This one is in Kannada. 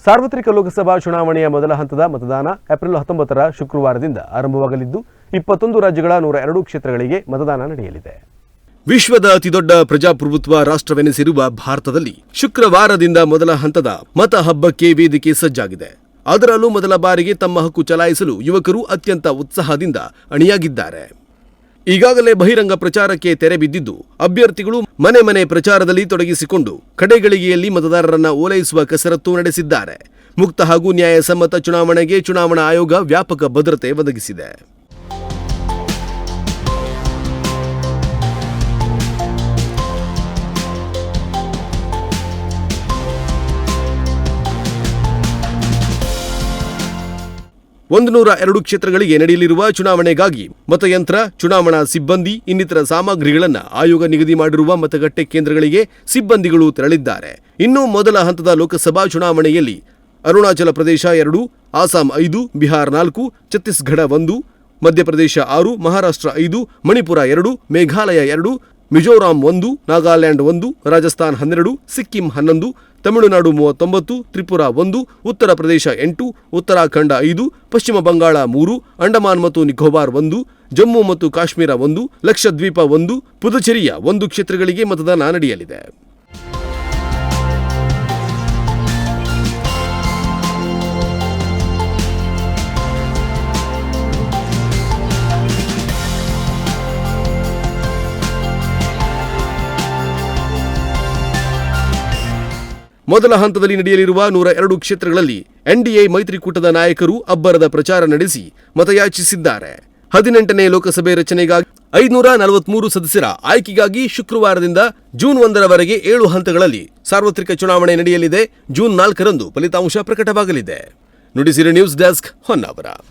ಸಾರ್ವತ್ರಿಕ ಲೋಕಸಭಾ ಚುನಾವಣೆಯ ಮೊದಲ ಹಂತದ ಮತದಾನ ಏಪ್ರಿಲ್ 19ರ ಶುಕ್ರವಾರದಿಂದ ಆರಂಭವಾಗಲಿದ್ದು 21 ರಾಜ್ಯಗಳ 102 ಕ್ಷೇತ್ರಗಳಿಗೆ ಮತದಾನ ನಡೆಯಲಿದೆ. ವಿಶ್ವದ ಅತಿದೊಡ್ಡ ಪ್ರಜಾಪ್ರಭುತ್ವ ರಾಷ್ಟ್ರವೆನಿಸಿರುವ ಭಾರತದಲ್ಲಿ ಶುಕ್ರವಾರದಿಂದ ಮೊದಲ ಹಂತದ ಮತ ಹಬ್ಬಕ್ಕೆ ವೇದಿಕೆ ಸಜ್ಜಾಗಿದೆ. ಅದರಲ್ಲೂ ಮೊದಲ ಬಾರಿಗೆ ತಮ್ಮ ಹಕ್ಕು ಚಲಾಯಿಸಲು ಯುವಕರು ಅತ್ಯಂತ ಉತ್ಸಾಹದಿಂದ ಅಣಿಯಾಗಿದ್ದಾರೆ. ಈಗಾಗಲೇ ಬಹಿರಂಗ ಪ್ರಚಾರಕ್ಕೆ ತೆರೆ ಬಿದ್ದಿದ್ದು, ಅಭ್ಯರ್ಥಿಗಳು ಮನೆ ಮನೆ ಪ್ರಚಾರದಲ್ಲಿ ತೊಡಗಿಸಿಕೊಂಡು ಕಡೆಗಳಿಗೆಯಲ್ಲಿ ಮತದಾರರನ್ನ ಓಲೈಸುವ ಕಸರತ್ತು ನಡೆಸಿದ್ದಾರೆ. ಮುಕ್ತ ಹಾಗೂ ನ್ಯಾಯಸಮ್ಮತ ಚುನಾವಣೆಗೆ ಚುನಾವಣಾ ಆಯೋಗ ವ್ಯಾಪಕ ಭದ್ರತೆ ಒದಗಿಸಿದೆ. ನೂರ 2 ಕ್ಷೇತ್ರಗಳಿಗೆ ನಡೆಯಲಿರುವ ಚುನಾವಣೆಗಾಗಿ ಮತಯಂತ್ರ, ಚುನಾವಣಾ ಸಿಬ್ಬಂದಿ ಇನ್ನಿತರ ಸಾಮಗ್ರಿಗಳನ್ನು ಆಯೋಗ ನಿಗದಿ ಮಾಡಿರುವ ಮತಗಟ್ಟೆ ಕೇಂದ್ರಗಳಿಗೆ ಸಿಬ್ಬಂದಿಗಳು ತೆರಳಿದ್ದಾರೆ. ಇನ್ನು ಮೊದಲ ಹಂತದ ಲೋಕಸಭಾ ಚುನಾವಣೆಯಲ್ಲಿ ಅರುಣಾಚಲ ಪ್ರದೇಶ 2, ಅಸ್ಸಾಂ 5, ಬಿಹಾರ 4, ಛತ್ತೀಸ್ಗಢ 1, ಮಧ್ಯಪ್ರದೇಶ 6, ಮಹಾರಾಷ್ಟ್ರ 5, ಮಣಿಪುರ 2, ಮೇಘಾಲಯ 2, ಮಿಜೋರಾಂ 1, ನಾಗಾಲ್ಯಾಂಡ್ 1, ರಾಜಸ್ಥಾನ್ 12, ಸಿಕ್ಕಿಂ 11, ತಮಿಳುನಾಡು 39, ತ್ರಿಪುರಾ 1, ಉತ್ತರ ಪ್ರದೇಶ 8, ಉತ್ತರಾಖಂಡ 5, ಪಶ್ಚಿಮ ಬಂಗಾಳ 3, ಅಂಡಮಾನ್ ಮತ್ತು ನಿಕೋಬಾರ್ 1, ಜಮ್ಮು ಮತ್ತು ಕಾಶ್ಮೀರ 1, ಲಕ್ಷದ್ವೀಪ 1, ಪುದುಚೇರಿಯ 1 ಕ್ಷೇತ್ರಗಳಿಗೆ ಮತದಾನ ನಡೆಯಲಿದೆ. ಮೊದಲ ಹಂತದಲ್ಲಿ ನಡೆಯಲಿರುವ 102 ಕ್ಷೇತ್ರಗಳಲ್ಲಿ ಎನ್ಡಿಎ ಮೈತ್ರಿಕೂಟದ ನಾಯಕರು ಅಬ್ಬರದ ಪ್ರಚಾರ ನಡೆಸಿ ಮತಯಾಚಿಸಿದ್ದಾರೆ. 18ನೇ ಲೋಕಸಭೆ ರಚನೆಗಾಗಿ 543 ಸದಸ್ಯರ ಆಯ್ಕೆಗಾಗಿ ಶುಕ್ರವಾರದಿಂದ ಜೂನ್ 1ರವರೆಗೆ 7 ಹಂತಗಳಲ್ಲಿ ಸಾರ್ವತ್ರಿಕ ಚುನಾವಣೆ ನಡೆಯಲಿದೆ. ಜೂನ್ 4ರಂದು ಫಲಿತಾಂಶ ಪ್ರಕಟವಾಗಲಿದೆ. Nudisiri news desk, Honnavar.